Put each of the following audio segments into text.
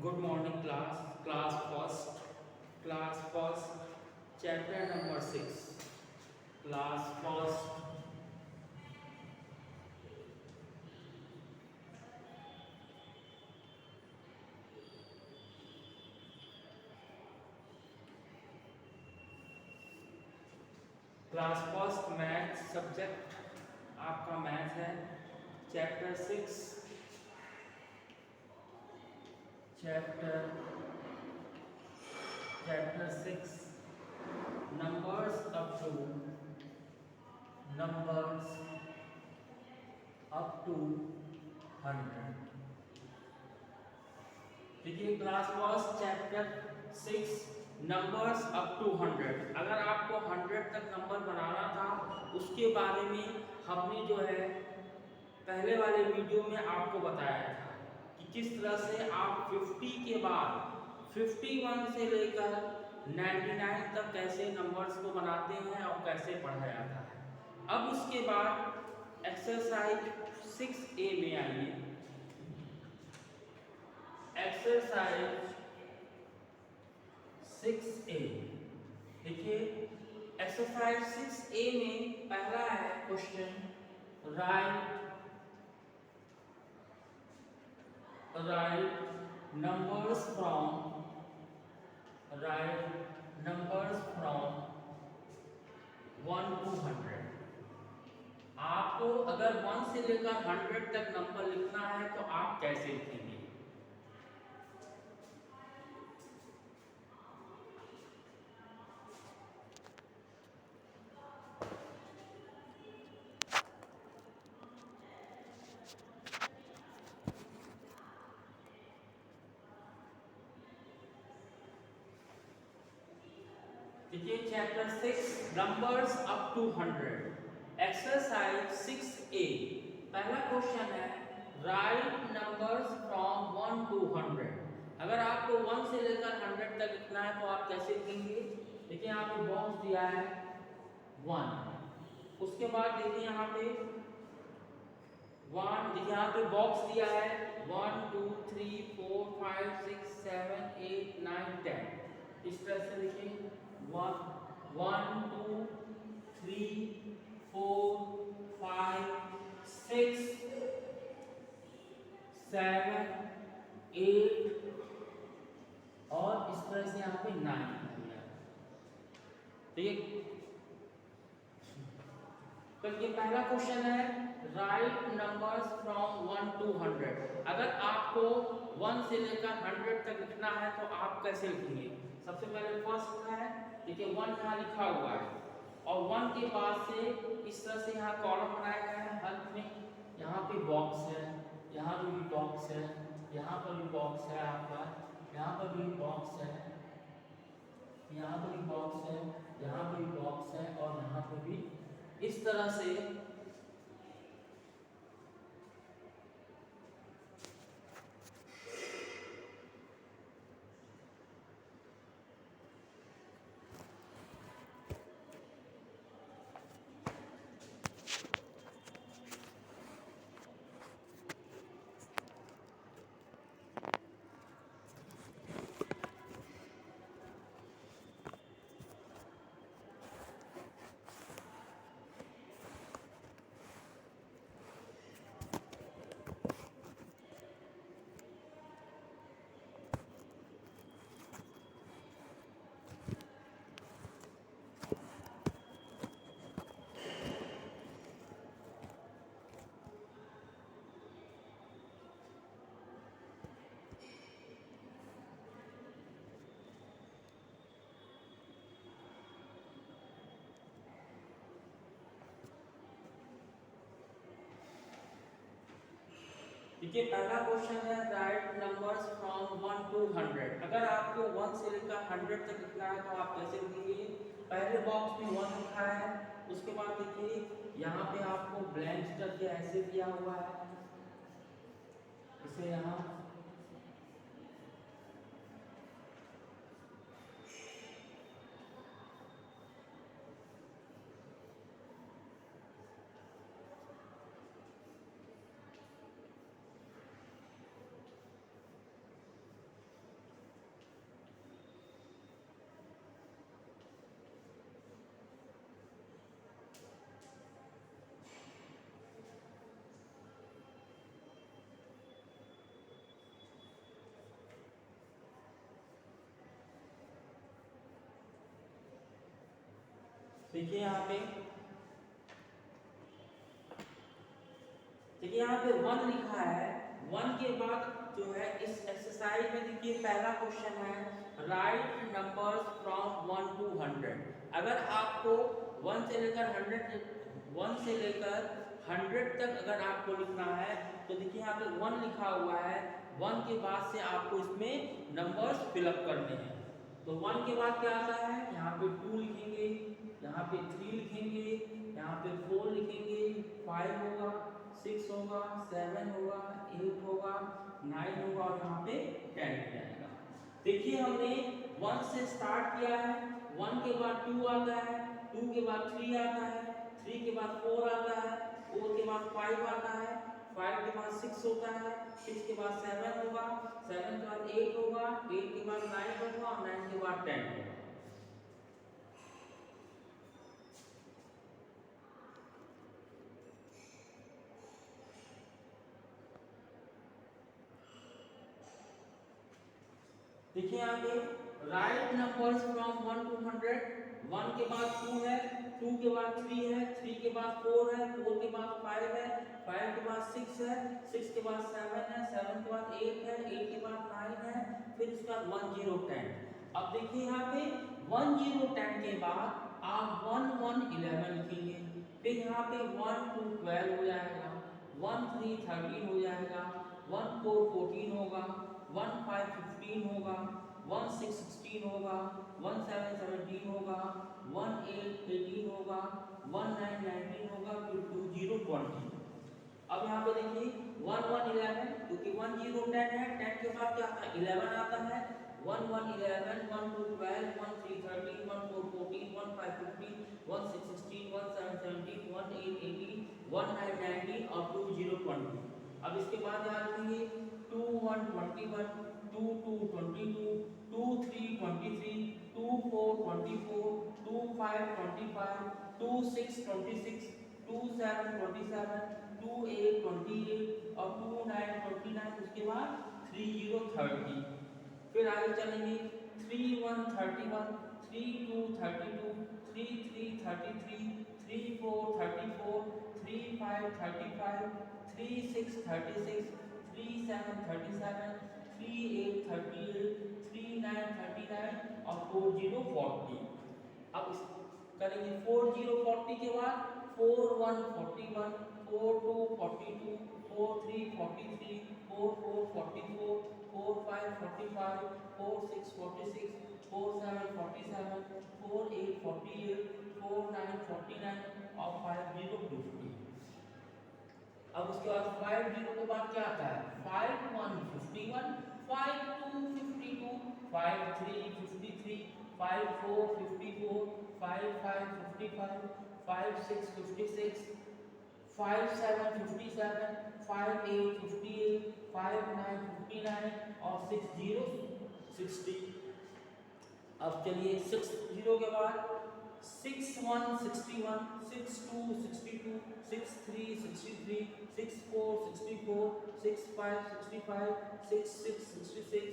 Good morning class. Class first. Chapter number 6. Class first. Class first math subject आपका math है। Chapter 6। Chapter 6 numbers up to 100। देखिए class first chapter 6 numbers up to 100। अगर आपको 100 तक number बनाना था उसके बारे में हमने जो है पहले वाले वीडियो में आपको बताया था कि किस तरह से आप 50 के बाद 51 से लेकर 99 तक कैसे नंबर्स को बनाते हैं और कैसे पढ़ा जाता है। अब उसके बाद एक्सरसाइज 6A में आइए। एक्सरसाइज 6A देखिए एक्सरसाइज 6A में पहला है question right numbers from 1 to 100। आपको अगर 1 से लेकर 100 तक नंबर लिखना है तो आप कैसे लिखेंगे। देखिए chapter 6 numbers up to 100 exercise 6A पहला क्वेश्चन है राइट नंबर्स फ्रॉम 1 to 100। अगर आपको 1 से लेकर 100 तक लिखना है तो आप कैसे लिखेंगे। देखिए यहाँ पे बॉक्स दिया है 1, उसके बाद देखिए यहाँ पे 1, देखिए यहाँ पे बॉक्स दिया है 1 2 3 4 5 6 7 8 9 10। इस तरह से लिखें 1 2 3 4 5 6 7 8 और इस तरह से यहाँ पे 9। ठीक, तो ये पहला क्वेश्चन है राइट नंबर्स फ्रॉम 1 to 100। अगर आपको 1 से लेकर 100 तक लिखना है तो आप कैसे लिखेंगे। सबसे पहले फर्स्ट है देखिए 1 यहाँ लिखा हुआ है और 1 के बाद से इस तरह से यहाँ कॉलम बनाया गया है अंत में। यहाँ पे बॉक्स है, यहाँ पर भी बॉक्स है, यहाँ पर भी बॉक्स है आपका, यहाँ पर भी बॉक्स है, यहाँ पर भी बॉक्स है, यहाँ पर भी बॉक्स है और यहाँ पर भी इस तरह से देखिए पहला क्वेश्चन है राइट नंबर्स फ्रॉम 1 to 100। अगर आपको 1 से लेकर 100 तक लिखना है तो आप कैसे लिखेंगे। पहले बॉक्स में 1 लिखा है, उसके बाद देखिए यहाँ पे आपको ब्लैंक करके ऐसे दिया हुआ है, इसे यहाँ देखिए यहाँ पे, देखिए यहाँ पे 1 लिखा है। 1 के बाद जो है इस एक्सरसाइज में देखिए पहला क्वेश्चन है राइट नंबर्स फ्रॉम 1 to 100। अगर आपको 1 से लेकर 100 तक अगर आपको लिखना है तो देखिए यहाँ पे 1 लिखा हुआ है। 1 के बाद से आपको इसमें नंबर्स फिलअप करने हैं। तो 1 के बाद क्या आता है, यहाँ पे 2 लिखेंगे, यहाँ पे 3 लिखेंगे, यहाँ पे 4 लिखेंगे, 5 होगा, 6 होगा, 7 होगा, 8 होगा, 9 होगा और यहाँ पे 10 हो जाएगा। देखिए हमने 1 से स्टार्ट किया है। 1 के बाद 2 आता है, 2 के बाद 3 आता है, 3 के बाद 4 आता है, 4 के बाद 5 आता है, 5 के बाद 6 होता है, 6 के बाद 7 होगा, 7 के बाद 8 होगा, 8 के बाद 9 होगा और 9 के बाद 10 होगा। देखिए यहाँ पे राइट नंबर्स फ्रॉम 1 to 100। 1 के बाद 2 है, 2 के बाद 3 है, 3 के बाद 4 है, 4 के बाद 5 है, 5 के बाद 6 है, 6 के बाद 7 है, 7 के बाद 8 है, 8 के बाद 9 है, फिर उसके बाद 1 0 10। अब देखिए यहाँ पे 1 0 10 के बाद आप 1 1 11 लिखेंगे, फिर यहाँ पे 1 2 12 हो जाएगा, 1 3 13 हो जाएगा, 1 4 14 होगा, 1 5 15 होगा, 1 6 16 होगा, 1 7 17 होगा, 1 8 18 होगा, 1 9 19 होगा, फिर 2 0 20। अब यहाँ पे देखिए 1 1 11 क्योंकि 1 0 10 है, 10 के बाद क्या आता है 11 आता है। 1 1 11, 1 2 12, 1 3 13, 1 4 14, 1 5 15, 1 6 16, 1 7 17, 1 8 18, 1 9 19 और 2 0 20। अब इसके बाद यहाँ लिखेंगे 2 1 21, 2 2 22, 2 3 23, 2 4 24, 2 5 25, 2 6 26, 2 7 27, 2 8 28 और 2 9 29। उसके बाद 3 0 30। फिर आगे चलेंगे 3 1 31, 3 2 32, 3 3 33, 3 4 34, 3 5 35, 3 6 36, 3 7 37, 3 8 38, 3 9 39 और 4 0 40। अब इस करेंगे 4 0 40 के बाद 4 1 41, 4 2 42, 4 3 43, 4 4 44, 4 5 45, 4 6 46, 4 7 47, 4 8 48, 4 9 49 और 5 0 50। अब उसके बाद 5 0 के बाद क्या आता है 5 1 51, 5 2 52, 5 3 53, 5 4 54, 5 5 55, 5 6 56, 5 7 57, 5 8 58, 5 9 59 और 6 0 60। अब चलिए 6 0 के बाद 6 1 61, 6 2 62, 6 3 63, 6 4 64, 6 5 65, 6 6 66,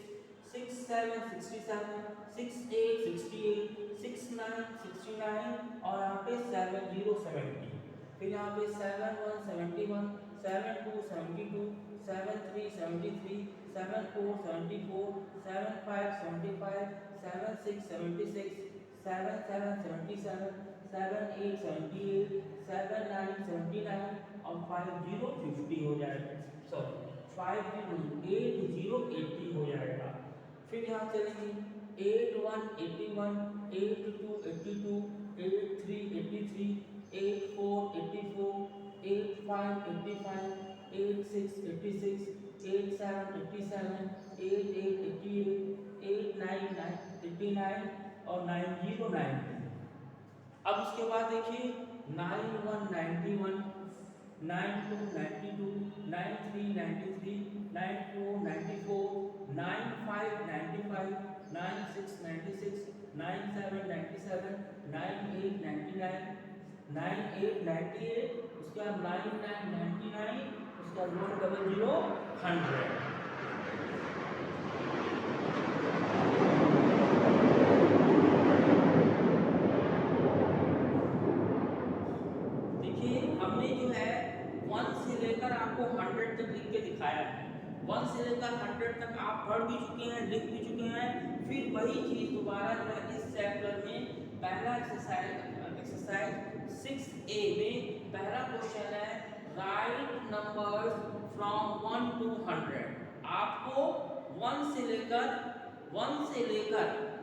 6 7 67, 6 8 68, 6 9 69 और यहाँ पे 7 0 70। फिर यहाँ पे 7 1 71, 7 2 72, 7 3 73, 7 4 74, 7 5 75, 7 6 76, 7 7 77, 7 8 78, 7 9 79 और 5 0 50 हो जाएगा। सॉरी 5 0 8 0 80 हो जाएगा। फिर यहाँ चलेंगे 8 1 81, 8 2 82, 8 3 83, 8 4 84, 8 5 85, 8 6 86, 8 7 87, 8 8 88, 8 9 89 और 9 0 90। अब उसके बाद देखिए 9 1 91, 9 2 92, 9 3 93, 9 4 94, 9 5 95, 9 6 96, 9 7 97, 9 8 99, 9 8 98, उसके बाद 9 9 99, उसका 1 0 100। आपको 100 तक लिख के दिखाया है, 1 से लेकर 100 तक आप पढ़ भी चुके हैं, लिख भी चुके हैं। फिर वही चीज दोबारा जो है इस चैप्टर में पहला एक्सरसाइज 6A में पहला क्वेश्चन है राइट नंबर्स फ्रॉम 1 to 100। आपको 1 से लेकर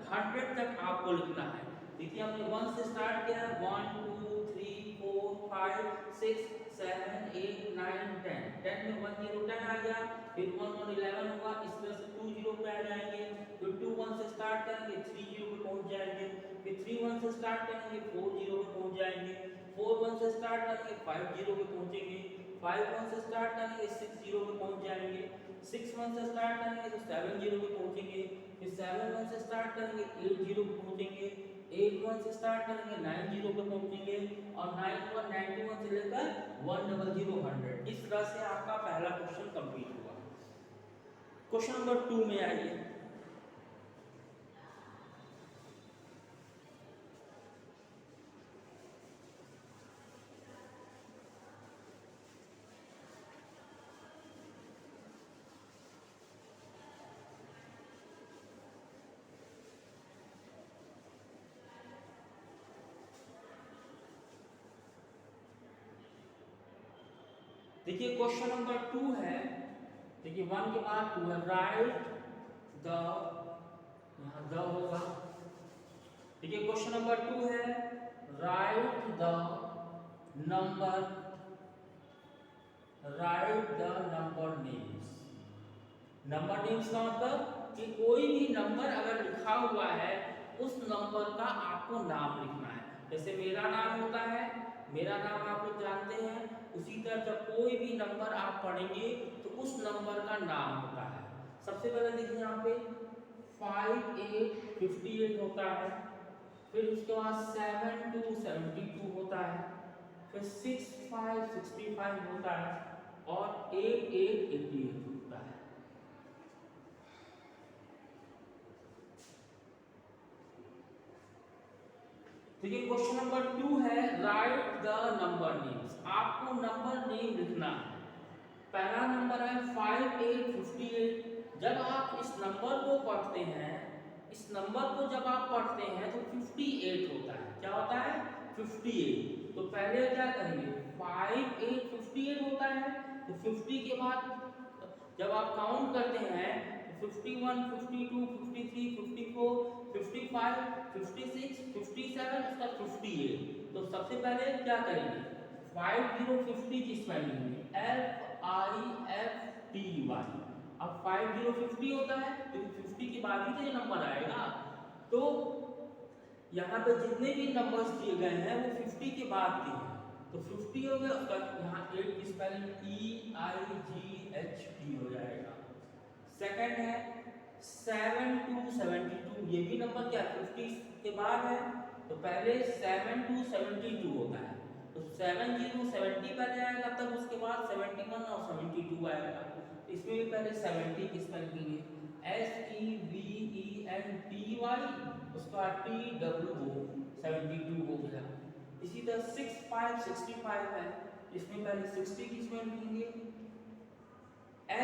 100 तक आपको लिखना है। देखिए हमने 1 से स्टार्ट किया है, 1 2 3 4 5 6 7 8 9 10। 10 में 1 0 10 आ गया, फिर 1 1 11 होगा, इस तरह से 2 0 पे आ जाएंगे, फिर 2 1 से स्टार्ट करेंगे 3 0 पे पहुंच जाएंगे, फिर 3 1 से स्टार्ट करेंगे 4 0 पे पहुंच जाएंगे, 4 1 से स्टार्ट करेंगे 5 0 पे पहुंचेंगे, 5 1 से स्टार्ट करेंगे 6 0 पे पहुंच जाएंगे, 6 1 से स्टार्ट करेंगे तो 7 0 पे पहुंचेंगे, फिर 7 1 से स्टार्ट करेंगे 8 0 पे पहुंचेंगे, 8 1 से स्टार्ट करेंगे 9 0 पे पहुंचेंगे, और 9 1 91 से लेकर 1 0 0 100। इस तरह से आपका पहला क्वेश्चन कंप्लीट हुआ। क्वेश्चन नंबर 2 में आइए। देखिए क्वेश्चन नंबर 2 है, देखिए 1 के बाद 2 है, राइट द, यहाँ द होगा। देखिए क्वेश्चन नंबर 2 है right the number names. Number names का मतलब कि कोई भी नंबर अगर लिखा हुआ है उस नंबर का आपको नाम लिखना है। जैसे मेरा नाम होता है, मेरा नाम आप लोग जानते हैं, उसी तरह जब कोई भी नंबर आप पढ़ेंगे तो उस नंबर का नाम होता है। सबसे पहले देखिए यहाँ पे 5 8 58 होता है, फिर उसके बाद 7 2 72 होता है, फिर 6 5 65 होता है, और 8 8 88 होता है। देखिए क्वेश्चन नंबर 2 है राइट द नंबर नेम्स। आपको नंबर नेम लिखना है। पहला नंबर है 5 8 58। जब आप इस नंबर को पढ़ते हैं, इस नंबर को जब आप पढ़ते हैं तो 58 होता है। क्या होता है? 58। तो पहले क्या करेंगे, 5 8 58 होता है, तो 50 के बाद जब आप काउंट करते हैं तो 51 52 53 54 55 56 57 उसका 58। तो सबसे पहले क्या करेंगे, 5050 की स्पेलिंग में FIFTY। अब 5050 होता है तो 50 के बाद ही तो ये नंबर आएगा। तो यहाँ पे जितने भी नंबर्स दिए गए हैं वो 50 के बाद के हैं, तो 50 हो गया, उसका यहाँ 8 की स्पेलिंग EIGHT हो जाएगा। सेकंड है 7 2 72। ये भी नंबर क्या 50 के बाद है, तो पहले 7 2 72 होता है, तो 7 0 70 पहले आएगा, तब उसके बाद 71 और 72 आएगा। इसमें भी पहले 70 की स्पेलिंग है SEVENTY, उसका TWO 72 हो गया। इसी तरह 6 5 65 है, इसमें पहले 60 की स्पेलिंग है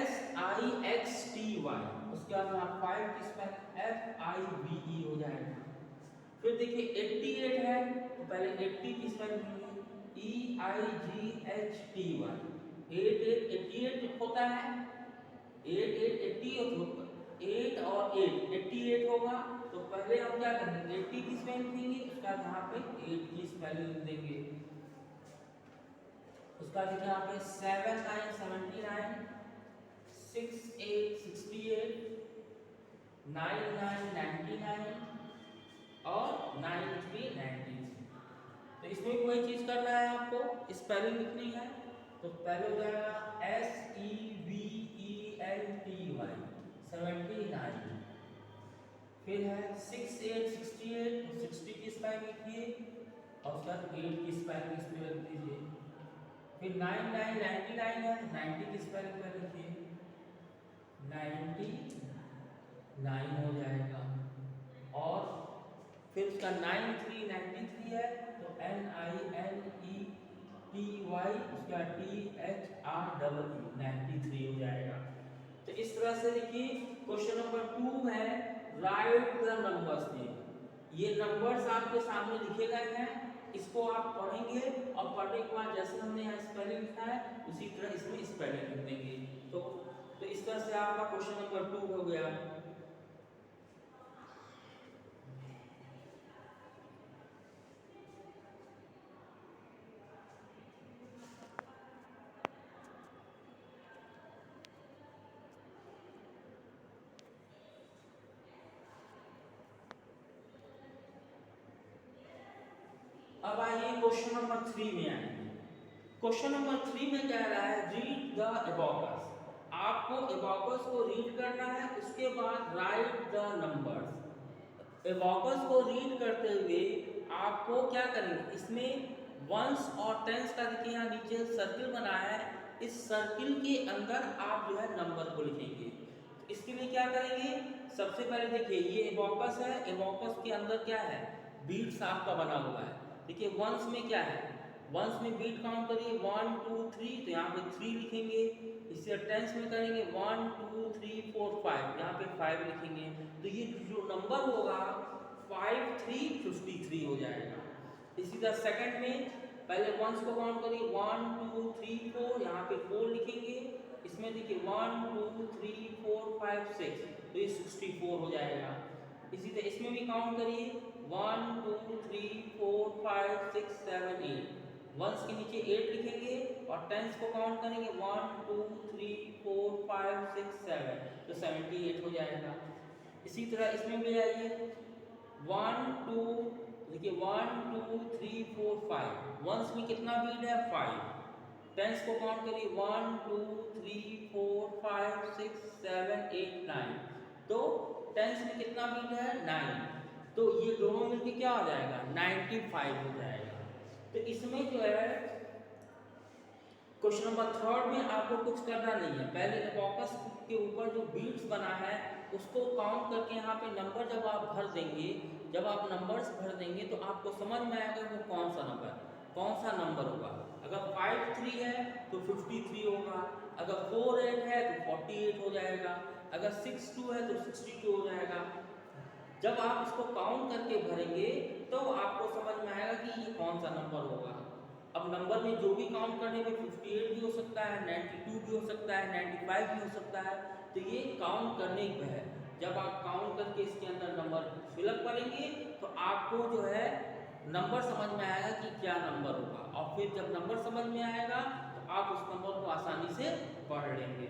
SIXTY, उसके बाद यहाँ 5 की स्पेलिंग FIVE हो जाएगा। फिर देखिए 88 है, तो पहले 80 की स्पेलिंग है EIGHTY। 88 होता है, 8 और 8 88 होगा, तो पहले हम क्या करेंगे 80 की स्पेलिंग देंगे, उसका यहाँ पे 8 की स्पेलिंग देंगे। उसका देखिए यहाँ पे 7 9 79, 6 8 68, 9 9 99 और 9 3 93। तो इसमें कोई चीज करना है आपको, स्पेलिंग लिखनी है, तो पहले हो जाएगा SEVENTY 79। फिर है 6 8 68, 60 की स्पेलिंग लिखिए, और उसके बाद 8 की स्पेलिंग इसमें रख दीजिए। फिर 9 9 99 है, 90 की स्पेलिंग पर लिखिए, 99 हो जाएगा। और फिर उसका 9 3 93 है, तो NINETY उसका THREE 93 हो जाएगा। तो इस तरह से देखिए क्वेश्चन नंबर 2 है राइट द नंबर्स नेम। ये नंबर्स आपके सामने लिखे गए हैं, इसको आप पढ़ेंगे और पढ़ने के बाद जैसे हमने यहाँ स्पेलिंग लिखा है उसी तरह इसमें स्पेलिंग लिख देंगे। तो इस तरह से आपका क्वेश्चन नंबर 2 हो गया। अब आइए क्वेश्चन नंबर 3 में आएंगे। क्वेश्चन नंबर 3 में कह रहा है रीड द एबॉकस। आपको एबॉकस को रीड करना है, उसके बाद राइट द नंबर्स। एबॉकस को रीड करते हुए आपको क्या करेंगे, इसमें वंस और टेंस का देखिए यहाँ नीचे सर्किल बनाया है, इस सर्किल के अंदर आप जो है नंबर को लिखेंगे। इसके लिए क्या करेंगे, सबसे पहले देखिए ये एबॉकस है, एबॉकस के अंदर क्या है, बीट्स आपका बना हुआ है। देखिए वंस में क्या है, वंस में बीट काउंट करिए 1 2 3, तो यहाँ पे 3 लिखेंगे। इससे टेंस में करेंगे 1 2 3 4 5, यहाँ पे 5 लिखेंगे। तो ये जो नंबर होगा 5 3 53 हो जाएगा। इसी तरह सेकंड में पहले वंस को काउंट करिए 1 2 3 4, यहाँ पे 4 लिखेंगे। इसमें देखिए 1 2 3 4 5 6, तो ये 64 हो जाएगा। इसी तरह इसमें भी काउंट करिए 1 2 3 4 5 6 7 8, वंस के नीचे 8 लिखेंगे और टेंस को काउंट करेंगे 1 2 3 4 5 6 7, तो 78 हो जाएगा। इसी तरह इसमें भी आइए 1 2, देखिए 1 2 3 4 5, वंस में कितना बीट है 5, टेंस को काउंट करिए 1 2 3 4 5 6 7 8 9, तो टेंस में कितना बीट है 9, तो ये दोनों मिलके क्या हो जाएगा 95 हो जाएगा। तो इसमें जो है क्वेश्चन नंबर 3 में आपको कुछ करना नहीं है, पहले एबॉकस के ऊपर जो बीट्स बना है उसको काउंट करके यहाँ पे नंबर जब आप भर देंगे, जब आप नंबर्स भर देंगे तो आपको समझ में आएगा वो कौन सा नंबर होगा। अगर 5 3 है तो 53 होगा, अगर 4 8 है तो 48 हो जाएगा, अगर 6 2 है तो 62 हो जाएगा। जब आप इसको काउंट करके भरेंगे तो आपको समझ में आएगा कि ये कौन सा नंबर होगा। अब नंबर में जो भी काउंट करने में 58 भी हो सकता है, 92 भी हो सकता है, 95 भी हो सकता है, तो ये काउंट करने पे है। जब आप काउंट करके इसके अंदर नंबर फिलअप करेंगे तो आपको जो है नंबर समझ में आएगा कि क्या नंबर होगा, और फिर जब नंबर समझ में आएगा तो आप उस नंबर को आसानी से पढ़ लेंगे।